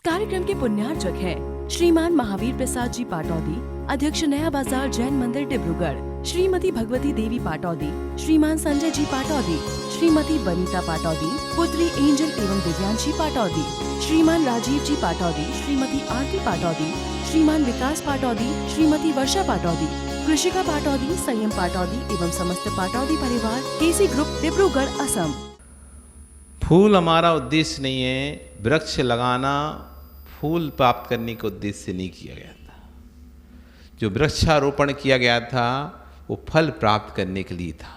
कार्यक्रम के पुण्यार्चक हैं श्रीमान महावीर प्रसाद जी पाटौदी, अध्यक्ष नया बाजार जैन मंदिर डिब्रूगढ़, श्रीमती भगवती देवी पाटौदी, श्रीमान संजय जी पाटौदी, श्रीमती बनीता पाटौदी, पुत्री एंजल एवं दिव्यांशी पाटौदी, श्रीमान राजीव जी पाटौदी, श्रीमती आरती पाटौदी, श्रीमान विकास पाटौदी, श्रीमती वर्षा पाटौदी, कृषिका पाटौदी, संयम पाटौदी एवं समस्त पाटौदी परिवार, केसी ग्रुप, डिब्रूगढ़, असम। फूल हमारा उद्देश्य नहीं है, वृक्ष लगाना फूल प्राप्त करने के उद्देश्य से नहीं किया गया था। जो वृक्षारोपण किया गया था वो फल प्राप्त करने के लिए था।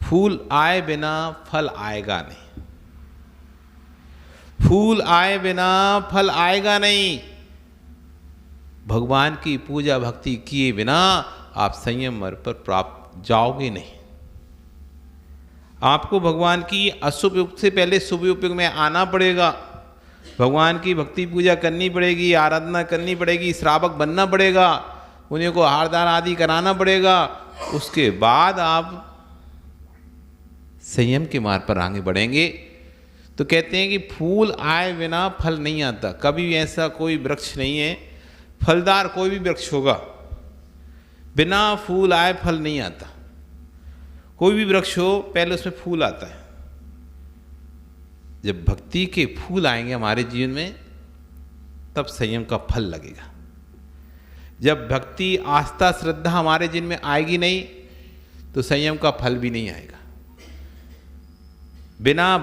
फूल आए बिना फल आएगा नहीं, फूल आए बिना फल आएगा नहीं। भगवान की पूजा भक्ति किए बिना आप संयम मार्ग पर प्राप्त जाओगे नहीं। आपको भगवान की अशुभ युग से पहले शुभ युग में आना पड़ेगा। भगवान की भक्ति पूजा करनी पड़ेगी, आराधना करनी पड़ेगी, श्रावक बनना पड़ेगा, उन्हीं को हारदान आदि कराना पड़ेगा। उसके बाद आप संयम के मार्ग पर आगे बढ़ेंगे। तो कहते हैं कि फूल आए बिना फल नहीं आता। कभी ऐसा कोई वृक्ष नहीं है, फलदार कोई भी वृक्ष होगा, बिना फूल आए फल नहीं आता। कोई भी वृक्ष हो पहले उसमें फूल आता है। जब भक्ति के फूल आएंगे हमारे जीवन में तब संयम का फल लगेगा। जब भक्ति आस्था श्रद्धा हमारे जीवन में आएगी नहीं तो संयम का फल भी नहीं आएगा। बिना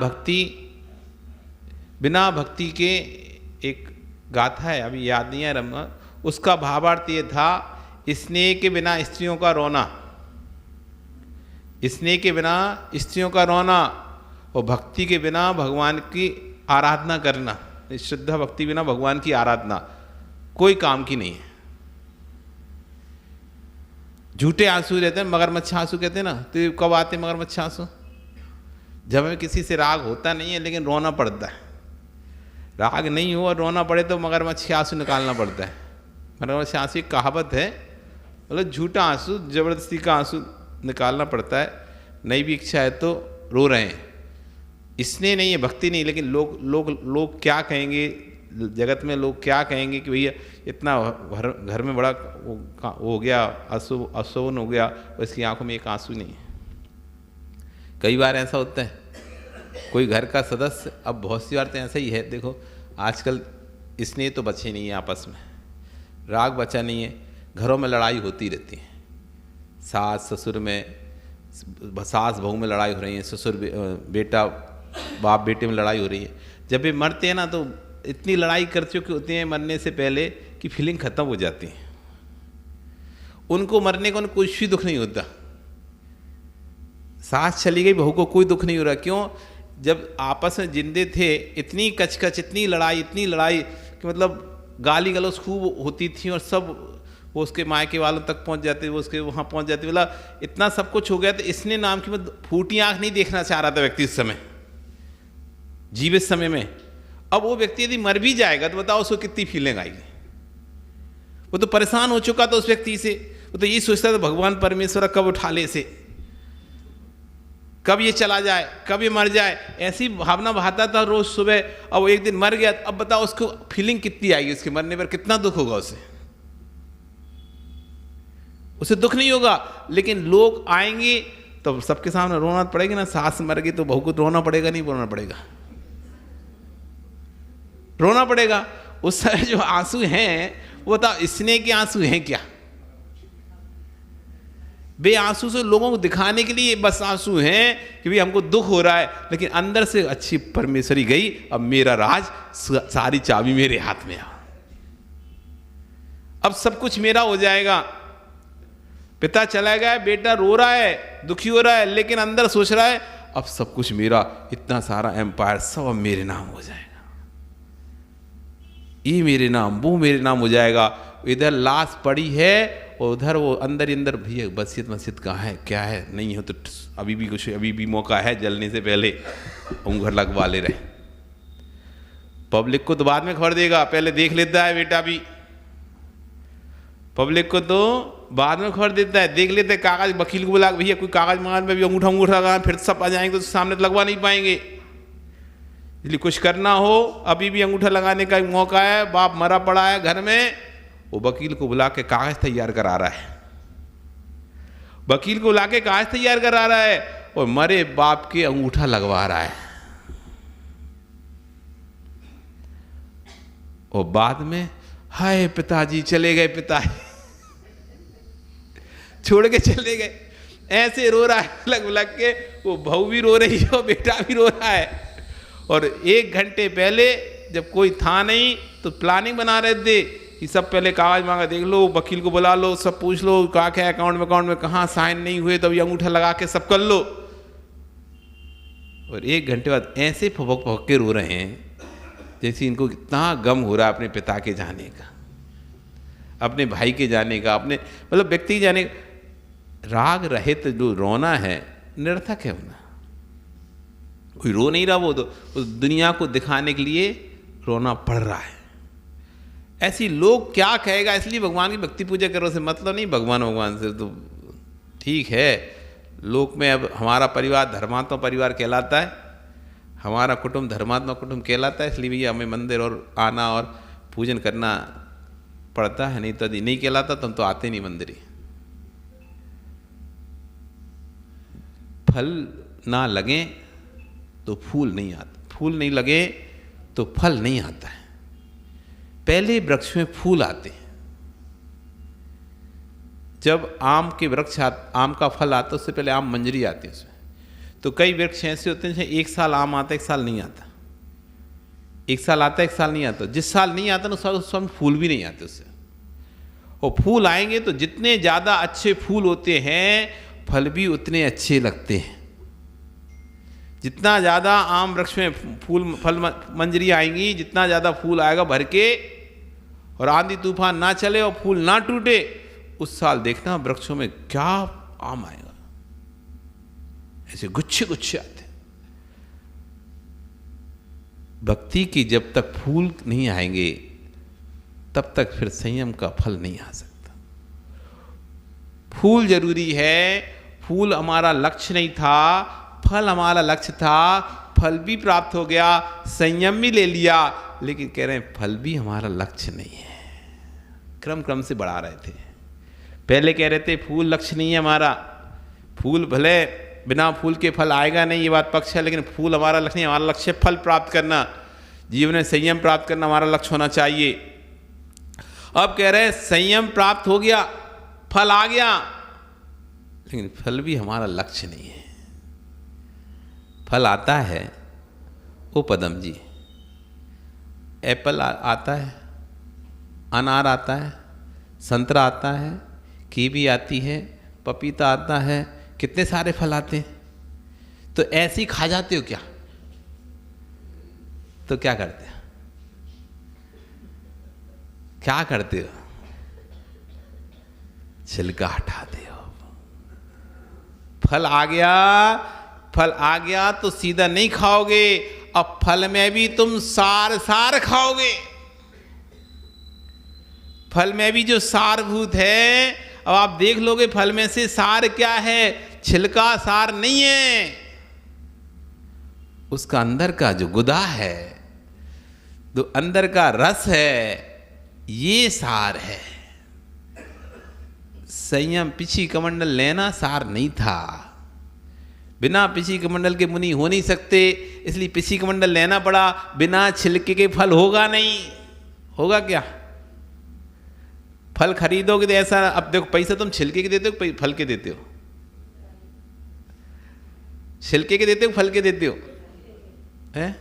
भक्ति के एक गाथा है, अभी याद नहीं है रम्मा, उसका भावार्थ ये था, स्नेह के बिना स्त्रियों का रोना, स्नेह के बिना स्त्रियों का रोना और भक्ति के बिना भगवान की आराधना करना, श्रद्धा भक्ति बिना भगवान की आराधना कोई काम की नहीं है। झूठे आंसू रहते हैं, मगरमच्छ आंसू कहते हैं ना। तो कब आते हैं मगरमच्छ आंसू? जब हमें किसी से राग होता नहीं है लेकिन रोना पड़ता है। राग नहीं हो और रोना पड़े तो मगरमच्छ के आंसू निकालना पड़ता है। मगरमच्छ आंसू एक कहावत है, मतलब झूठा आंसू, जबरदस्ती का आंसू निकालना पड़ता है। नई भी इच्छा है तो रो रहे हैं, इसने नहीं है, भक्ति नहीं। लेकिन लोग क्या कहेंगे, जगत में लोग क्या कहेंगे कि भैया इतना घर में बड़ा वो हो गया, अशोभन हो गया और इसकी आंखों में एक आंसू नहीं है। कई बार ऐसा होता है कोई घर का सदस्य, अब बहुत सी बार तो ऐसा ही है। देखो आजकल स्नेह तो बचे नहीं है, आपस में राग बचा नहीं है, घरों में लड़ाई होती रहती है। सास ससुर में, सास बहू में लड़ाई हो रही है, ससुर बेटा बाप बेटे में लड़ाई हो रही है। जब वे मरते हैं ना तो इतनी लड़ाई कर चुके होते हैं मरने से पहले कि फीलिंग खत्म हो जाती है। उनको मरने का कुछ भी दुख नहीं होता। सास चली गई, बहू को कोई दुख नहीं हो रहा। क्यों? जब आपस में जिंदे थे इतनी कचकच, इतनी लड़ाई कि मतलब गाली गलौज खूब होती थी और सब वो उसके मायके वालों तक पहुंच जाते, वो उसके वहाँ पहुंच जाते। बोला इतना सब कुछ हो गया। तो इसने नाम की मतलब फूटी आंख नहीं देखना चाह रहा था व्यक्ति उस समय, जीवित समय में। अब वो व्यक्ति यदि मर भी जाएगा तो बताओ उसको कितनी फीलिंग आएगी। वो तो परेशान हो चुका था उस व्यक्ति से। वो तो यही सोचता था भगवान परमेश्वर कब उठा ले से, कब ये चला जाए, कब ये मर जाए, ऐसी भावना बहाता था रोज सुबह। अब वो एक दिन मर गया, अब बताओ उसको फीलिंग कितनी आएगी, उसके मरने पर कितना दुख होगा उसे दुख नहीं होगा। लेकिन लोग आएंगे तो सबके सामने रोना पड़ेगा ना। सास मर गई तो बहू को रोना पड़ेगा, नहीं रोना पड़ेगा? रोना पड़ेगा। उस समय जो आंसू हैं वो था स्नेह के आंसू हैं क्या? बे आंसू से लोगों को दिखाने के लिए बस आंसू हैं कि भाई हमको दुख हो रहा है, लेकिन अंदर से अच्छी परमेश्वरी गई, अब मेरा राज, सारी चाबी मेरे हाथ में आ, अब सब कुछ मेरा हो जाएगा। पिता चला गया, बेटा रो रहा है, दुखी हो रहा है, लेकिन अंदर सोच रहा है अब सब कुछ मेरा, इतना सारा एम्पायर सब अब मेरे नाम हो जाएगा, ये मेरे नाम, वो मेरे नाम हो जाएगा। इधर लाश पड़ी है और उधर वो अंदर ही अंदर, भैया बसियत मस्जिद कहाँ है, क्या है, नहीं हो तो अभी भी कुछ, अभी भी मौका है, जलने से पहले उंगर लगवा ले रहे। पब्लिक को तो बाद में खबर देगा, पहले देख लेता है बेटा भी। पब्लिक को तो बाद में खबर देता है, देख लेते हैं कागज, वकील को बुला, भैया कोई कागज मंगा में भी अंगूठा लगा, फिर सब आ जाएंगे तो सामने तो लगवा नहीं पाएंगे। इसलिए कुछ करना हो, अभी भी अंगूठा लगाने का मौका है, बाप मरा पड़ा है घर में, वो वकील को बुला के कागज तैयार करा रहा है, वकील को बुला के कागज तैयार करा रहा है और मरे बाप के अंगूठा लगवा रहा है। और बाद में हाय पिताजी चले गए, पिताजी छोड़ के चले गए, ऐसे रो रहा है लग लग के, वो बहू भी रो रही है, बेटा भी रो रहा है। और 1 घंटे पहले जब कोई था नहीं तो प्लानिंग बना रहे थे कि सब पहले कागज मांगा, देख लो, वकील को बुला लो, सब पूछ लो क्या क्या अकाउंट में कहाँ साइन नहीं हुए, तब ये अंगूठा लगा के सब कर लो। और 1 घंटे बाद ऐसे फुबक फुबक के रो रहे हैं जैसे इनको कितना गम हो रहा है अपने पिता के जाने का, अपने भाई के जाने का, अपने मतलब व्यक्ति के जाने का। राग रहित जो रोना है निरर्थक है होना, कोई रो नहीं रहा, वो तो उस दुनिया को दिखाने के लिए रोना पड़ रहा है। ऐसी लोग क्या कहेगा, इसलिए भगवान की भक्ति पूजा करो से मतलब नहीं, भगवान से तो ठीक है। लोक में अब हमारा परिवार धर्मात्मा परिवार कहलाता है, हमारा कुटुंब धर्मात्मा कुटुंब कहलाता है, इसलिए भैया हमें मंदिर और आना और पूजन करना पड़ता है, नहीं तो यदि नहीं कहलाता तो हम तो आते नहीं मंदिर। फल ना लगे तो फूल नहीं आता, फूल नहीं लगे तो फल नहीं आता है। पहले वृक्ष में फूल आते हैं, जब आम के वृक्ष आम का फल आता है उससे पहले आम मंजरी आती है उसमें। तो कई वृक्ष ऐसे होते हैं 1 साल आम आता है 1 साल नहीं आता, 1 साल आता है 1 साल नहीं आता। जिस साल नहीं आता ना उस साल फूल भी नहीं आते उससे। और फूल आएंगे तो जितने ज़्यादा अच्छे फूल होते हैं फल भी उतने अच्छे लगते हैं। जितना ज़्यादा आम वृक्ष में फल मंजरी आएंगी, जितना ज़्यादा फूल आएगा भर के, और आंधी तूफान ना चले और फूल ना टूटे, उस साल देखना वृक्षों में क्या आम आएगा, ऐसे गुच्छे गुच्छे आते। भक्ति की जब तक फूल नहीं आएंगे तब तक फिर संयम का फल नहीं आ सकता। फूल जरूरी है, फूल हमारा लक्ष्य नहीं था, फल हमारा लक्ष्य था, फल भी प्राप्त हो गया, संयम भी ले लिया, लेकिन कह रहे हैं फल भी हमारा लक्ष्य नहीं है। क्रम क्रम से बढ़ा रहे थे। पहले कह रहे थे फूल लक्ष्य नहीं है हमारा, फूल भले बिना फूल के फल आएगा नहीं, ये बात पक्ष है, लेकिन फूल हमारा लक्ष्य नहीं, हमारा लक्ष्य फल प्राप्त करना, जीवन में संयम प्राप्त करना हमारा लक्ष्य होना चाहिए। अब कह रहे हैं संयम प्राप्त हो गया, फल आ गया, लेकिन फल भी हमारा लक्ष्य नहीं है। फल आता है ओ पदम जी, एप्पल आता है, अनार आता है, संतरा आता है, कीवी आती है, पपीता आता है, कितने सारे फल आते हैं। तो ऐसे ही खा जाते हो क्या? तो क्या करते हो? क्या करते हो? छिलका हटाते हो। फल आ गया, फल आ गया तो सीधा नहीं खाओगे, अब फल में भी तुम सार सार खाओगे। फल में भी जो सारभूत है, अब आप देख लोगे फल में से सार क्या है, छिलका सार नहीं है, उसका अंदर का जो गुदा है, जो अंदर का रस है, ये सार है। संयम पिछी कमंडल लेना सार नहीं था। बिना पिछी कमंडल के मुनि हो नहीं सकते, इसलिए पिछी कमंडल लेना पड़ा। बिना छिलके के फल होगा नहीं। होगा क्या? फल खरीदोगे तो ऐसा, अब देखो पैसा तुम छिलके के देते हो फल के देते हो? छिलके के देते हो फल के देते हो? हैं?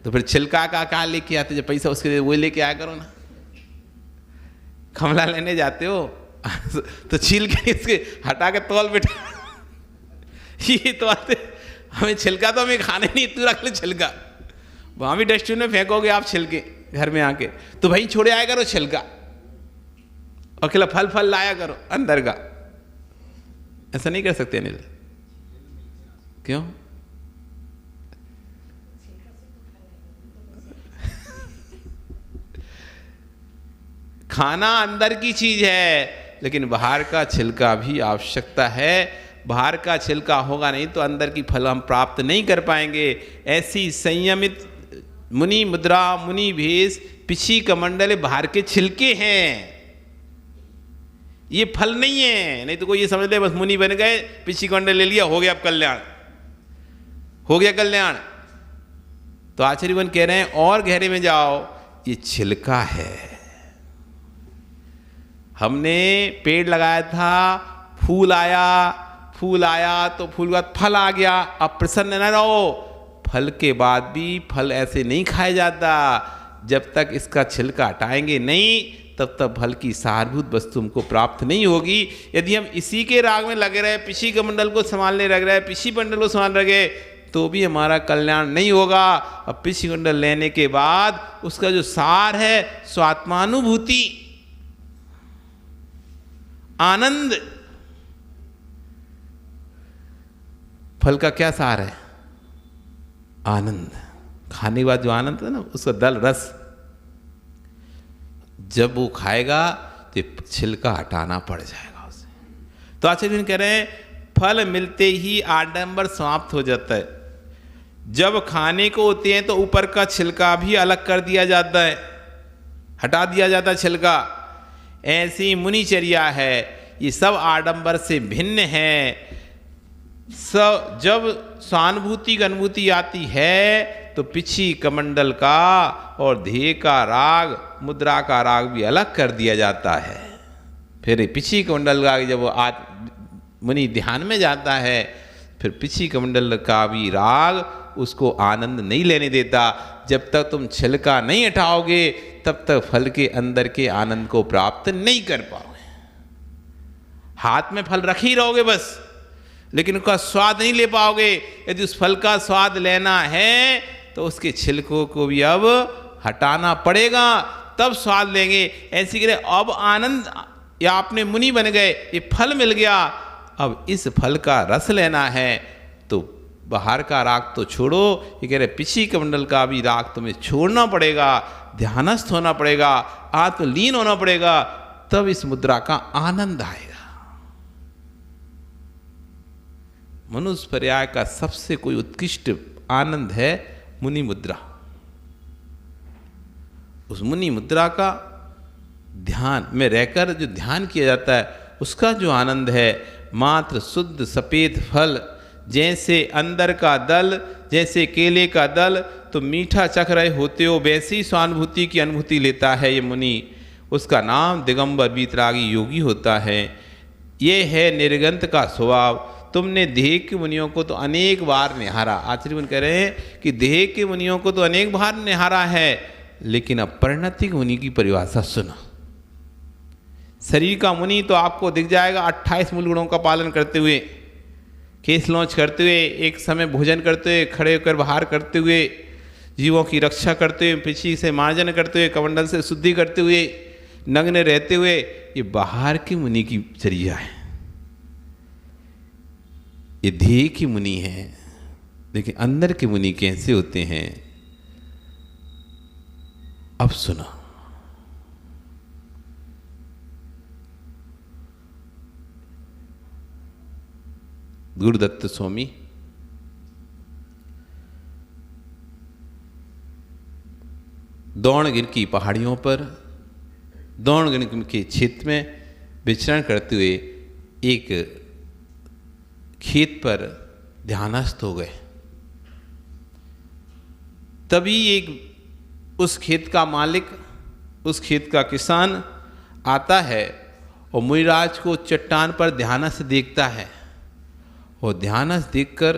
तो फिर छिलका का कहाँ लेके आते? जब पैसा उसके दे वो लेके आया करो ना। खमला लेने जाते हो तो छील के इसके हटा के तौल बैठा ये तो आते, हमें छिलका तो हमें खाने नहीं, तू रख ले छिलका, वहां भी डस्टबिन में फेंकोगे आप छिलके घर में आके, तो भाई छोड़े आया करो छिलका, अकेला फल फल लाया करो अंदर का। ऐसा नहीं कर सकते अनिल? क्यों? खाना अंदर की चीज है, लेकिन बाहर का छिलका भी आवश्यकता है। बाहर का छिलका होगा नहीं तो अंदर की फल हम प्राप्त नहीं कर पाएंगे। ऐसी संयमित मुनि मुद्रा, मुनि भेष, पिछी कमंडल बाहर के छिलके हैं, ये फल नहीं है। नहीं तो कोई ये समझ ले बस मुनि बन गए, पिछी कमंडल ले लिया, हो गया अब कल्याण, हो गया कल्याण। तो आचार्यवन कह रहे हैं और गहरे में जाओ, ये छिलका है। हमने पेड़ लगाया था, फूल आया तो फूल के बाद फल आ गया, अब प्रसन्न न रहो। फल के बाद भी फल ऐसे नहीं खाया जाता, जब तक इसका छिलका हटाएंगे नहीं तब तक फल की सारभूत वस्तु हमको प्राप्त नहीं होगी। यदि हम इसी के राग में लगे रहे, पिछी कमंडल को संभालने लग रहे, पिछी मंडल को संभाल रहे, तो भी हमारा कल्याण नहीं होगा। अब पिछी मंडल लेने के बाद उसका जो सार है स्वात्मानुभूति, आनंद। फल का क्या सार है? आनंद। खाने के बाद जो आनंद है ना, उसका दल रस, जब वो खाएगा तो छिलका हटाना पड़ जाएगा उसे। तो आचार्य कह रहे हैं फल मिलते ही आडंबर समाप्त हो जाता है। जब खाने को होते हैं तो ऊपर का छिलका भी अलग कर दिया जाता है, हटा दिया जाता है छिलका। ऐसी मुनिचर्या है, ये सब आडंबर से भिन्न है। सब जब सहानुभूति की अनुभूति आती है तो पिछी कमंडल का और ध्येय का राग, मुद्रा का राग भी अलग कर दिया जाता है। फिर पिछी कमंडल का जब आज मुनि ध्यान में जाता है, फिर पिछी कमंडल का भी राग उसको आनंद नहीं लेने देता। जब तक तुम छिलका नहीं हटाओगे तब तक फल के अंदर के आनंद को प्राप्त नहीं कर पाओगे। हाथ में फल रख ही रहोगे बस, लेकिन उसका स्वाद नहीं ले पाओगे। यदि उस फल का स्वाद लेना है तो उसके छिलकों को भी अब हटाना पड़ेगा, तब स्वाद लेंगे। ऐसी करे अब आनंद, या आपने मुनि बन गए, ये फल मिल गया, अब इस फल का रस लेना है तो बाहर का राग तो छोड़ो, ये कह रहे पिछी कमंडल का भी राग तुम्हें छोड़ना पड़ेगा, ध्यानस्थ होना पड़ेगा, आत्मलीन होना पड़ेगा, तब इस मुद्रा का आनंद आएगा। मनुष्य पर्याय का सबसे कोई उत्कृष्ट आनंद है मुनि मुद्रा। उस मुनि मुद्रा का ध्यान में रहकर जो ध्यान किया जाता है, उसका जो आनंद है, मात्र शुद्ध सफेद फल, जैसे अंदर का दल, जैसे केले का दल तो मीठा चख रहे होते हो, वैसी ही स्वानुभूति की अनुभूति लेता है ये मुनि। उसका नाम दिगंबर वीतरागी योगी होता है। ये है निर्गंत का स्वभाव। तुमने देह के मुनियों को तो अनेक बार निहारा, आचार्य मुनि कह रहे हैं कि देह के मुनियों को तो अनेक बार निहारा है, लेकिन अब परिणति मुनि की परिभाषा सुनो। शरीर का मुनि तो आपको दिख जाएगा 28 मूल गुणों का पालन करते हुए, केस लॉन्च करते हुए, एक समय भोजन करते हुए, खड़े होकर बाहर करते हुए, जीवों की रक्षा करते हुए, पिछी से मार्जन करते हुए, कमंडल से शुद्धि करते हुए, नग्न रहते हुए, ये बाहर की मुनि की चर्या है। ये ध्येय की मुनि है, लेकिन अंदर के मुनि कैसे होते हैं अब सुनो। गुरुदत्त स्वामी दौड़गिर की पहाड़ियों पर, दौड़गिर के क्षेत्र में विचरण करते हुए एक खेत पर ध्यानस्थ हो गए। तभी एक उस खेत का मालिक, उस खेत का किसान आता है और मुनिराज को चट्टान पर ध्यानस्थ देखता है। और ध्यानस्थ देखकर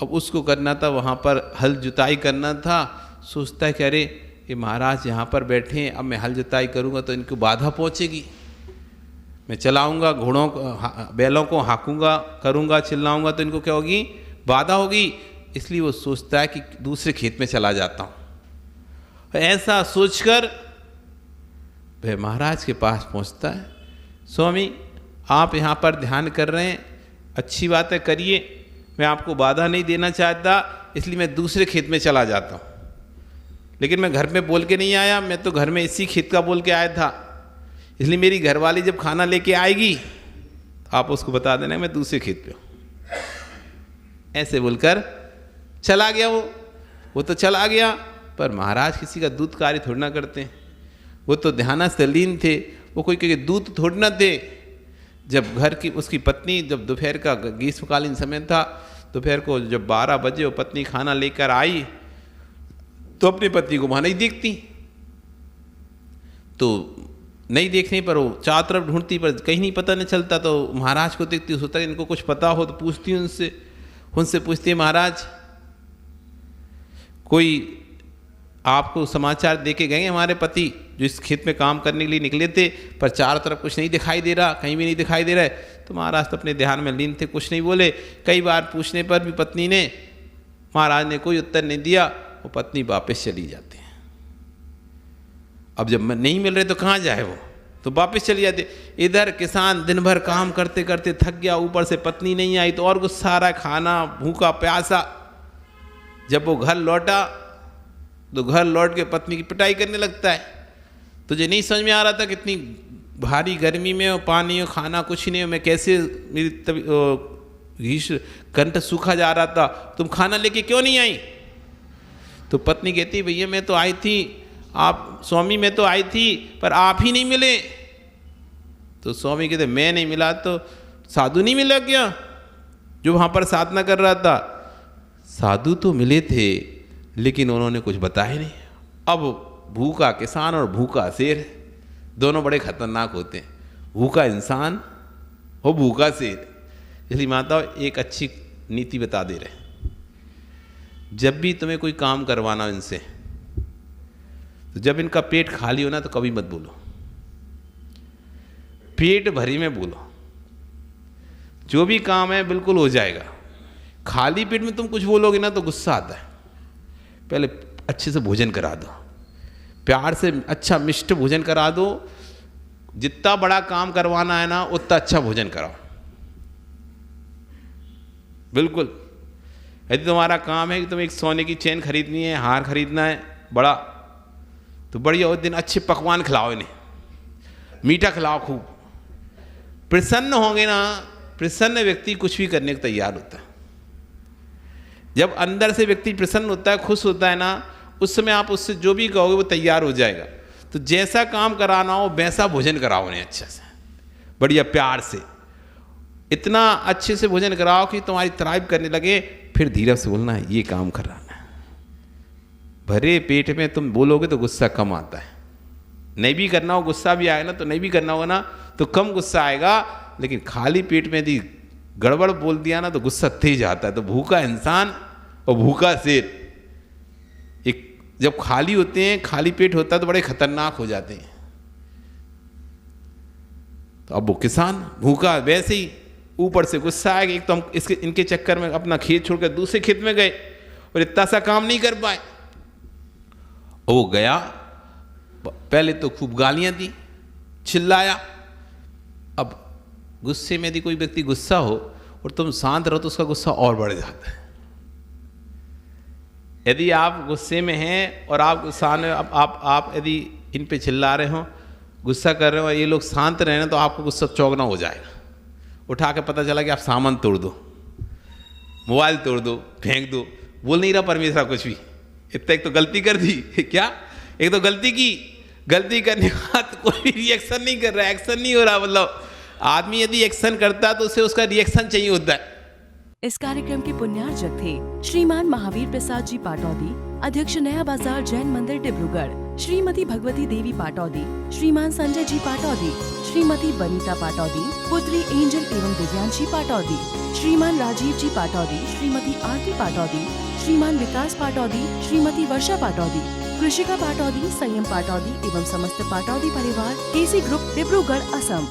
अब उसको करना था, वहाँ पर हल जुताई करना था। सोचता है कि अरे ये महाराज यहाँ पर बैठे हैं, अब मैं हल जुताई करूँगा तो इनको बाधा पहुँचेगी, मैं चलाऊँगा घोड़ों को, बैलों को हाँकूँगा, करूँगा, चिल्लाऊँगा तो इनको क्या होगी, बाधा होगी। इसलिए वो सोचता है कि दूसरे खेत में चला जाता हूँ। ऐसा सोचकर वह महाराज के पास पहुँचता है। स्वामी आप यहाँ पर ध्यान कर रहे हैं, अच्छी बात है, करिए, मैं आपको बाधा नहीं देना चाहता, इसलिए मैं दूसरे खेत में चला जाता हूँ। लेकिन मैं घर में बोल के नहीं आया, मैं तो घर में इसी खेत का बोल के आया था, इसलिए मेरी घरवाली जब खाना लेके आएगी तो आप उसको बता देना मैं दूसरे खेत पे हूँ। ऐसे बोलकर चला गया। वो तो चला गया, पर महाराज किसी का दूत कार्य थोड़ी ना करते हैं। वो तो ध्यानस्थ लीन थे, वो कोई के दूत थोड़ी ना थे। जब घर की उसकी पत्नी, जब दोपहर का ग्रीष्मकालीन समय था, दोपहर को जब 12 बजे वो पत्नी खाना लेकर आई तो अपनी पत्नी को वहाँ नहीं देखती। तो नहीं देखने पर वो चारों तरफ ढूंढती, पर कहीं नहीं पता नहीं चलता। तो महाराज को देखती, सोचता इनको कुछ पता हो तो पूछती उनसे पूछती है, महाराज कोई आपको समाचार दे के गए हमारे पति जो इस खेत में काम करने के लिए निकले थे, पर चारों तरफ कुछ नहीं दिखाई दे रहा, कहीं भी नहीं दिखाई दे रहा है। तो महाराज तो अपने ध्यान में लीन थे, कुछ नहीं बोले। कई बार पूछने पर भी पत्नी ने, महाराज ने कोई उत्तर नहीं दिया। वो पत्नी वापस चली जाती है। अब जब नहीं मिल रहे तो कहाँ जाए वो, तो वापस चली जाती। इधर किसान दिन भर काम करते करते थक गया, ऊपर से पत्नी नहीं आई तो और गुस्सा आ रहा है, खाना भूखा प्यासा। जब वो घर लौटा तो घर लौट के पत्नी की पिटाई करने लगता है। तुझे नहीं समझ में आ रहा था कितनी भारी गर्मी में हो, पानी हो, खाना कुछ नहीं हो, मैं कैसे मेरी कंठ सूखा जा रहा था, तुम खाना लेके क्यों नहीं आई? तो पत्नी कहती, भैया मैं तो आई थी, आप स्वामी मैं तो आई थी, पर आप ही नहीं मिले। तो स्वामी कहते, मैं नहीं मिला तो साधु नहीं मिला क्या जो वहाँ पर साधना कर रहा था? साधु तो मिले थे, लेकिन उन्होंने कुछ बताया नहीं। अब भूखा किसान और भूखा शेर दोनों बड़े खतरनाक होते हैं। भूखा इंसान हो, भूखा शेर। इसलिए माता एक अच्छी नीति बता दे रहे, जब भी तुम्हें कोई काम करवाना हो इनसे, तो जब इनका पेट खाली हो ना तो कभी मत बोलो, पेट भरी में बोलो। जो भी काम है बिल्कुल हो जाएगा। खाली पेट में तुम कुछ बोलोगे ना तो गुस्सा आता है। पहले अच्छे से भोजन करा दो, प्यार से अच्छा मिष्ट भोजन करा दो। जितना बड़ा काम करवाना है ना उतना अच्छा भोजन कराओ। बिल्कुल, यदि तुम्हारा काम है कि तुम्हें एक सोने की चेन खरीदनी है, हार खरीदना है बड़ा, तो बढ़िया उस दिन अच्छे पकवान खिलाओ इन्हें, मीठा खिलाओ खूब। प्रसन्न होंगे ना, प्रसन्न व्यक्ति कुछ भी करने को तैयार होता है। जब अंदर से व्यक्ति प्रसन्न होता है, खुश होता है ना, उस समय आप उससे जो भी कहोगे वो तैयार हो जाएगा। तो जैसा काम कराना हो वैसा भोजन कराओ उन्हें, अच्छा से बढ़िया प्यार से। इतना अच्छे से भोजन कराओ कि तुम्हारी तारीफ करने लगे। फिर धीरे से बोलना है, ये काम कराना है। भरे पेट में तुम बोलोगे तो गुस्सा कम आता है। नहीं भी करना हो गुस्सा भी आएगा ना, तो नहीं भी करना होगा ना तो कम गुस्सा आएगा। लेकिन खाली पेट में यदि गड़बड़ बोल दिया ना तो गुस्सा तेज आता है। तो भूखा इंसान और भूखा शेर एक जब खाली होते हैं, खाली पेट होता है तो बड़े खतरनाक हो जाते हैं। तो अब वो किसान भूखा, वैसे ही ऊपर से गुस्सा आएगा। एक तो हम इनके चक्कर में अपना खेत छोड़कर दूसरे खेत में गए और इतना सा काम नहीं कर पाए। और वो गया, पहले तो खूब गालियां दी, चिल्लाया। अब गुस्से में यदि कोई व्यक्ति गुस्सा हो और तुम शांत रहो तो उसका गुस्सा और बढ़ जाता है। यदि आप गुस्से में हैं और आप गुस्सा में आप यदि इन पे चिल्ला रहे हो, गुस्सा कर रहे हो, ये लोग शांत रहे ना, तो आपको गुस्सा चौगना हो जाएगा। उठा के पता चला कि आप सामान तोड़ दो, मोबाइल तोड़ दो, फेंक दो। बोल नहीं रहा परमेश्वर कुछ भी, इतना एक तो गलती कर दी क्या, एक तो गलती की, गलती करने के बाद कोई भी रिएक्शन नहीं कर रहा, एक्शन नहीं हो रहा। मतलब आदमी यदि एक्शन करता है तो उसे उसका रिएक्शन चाहिए होता है। इस कार्यक्रम के पुण्यार्जक थे श्रीमान महावीर प्रसाद जी पाटौदी, अध्यक्ष नया बाजार जैन मंदिर डिब्रूगढ़, श्रीमती भगवती देवी पाटौदी, श्रीमान संजय जी पाटौदी, श्रीमती बनीता पाटौदी, पुत्री एंजल एवं दिव्यांशी पाटौदी, श्रीमान राजीव जी पाटौदी, श्रीमती आरती पाटौदी, श्रीमान विकास पाटौदी, श्रीमती वर्षा पाटौदी, कृषिका पाटौदी, संयम पाटौदी एवं समस्त पाटौदी परिवार, केसी ग्रुप डिब्रूगढ़ असम।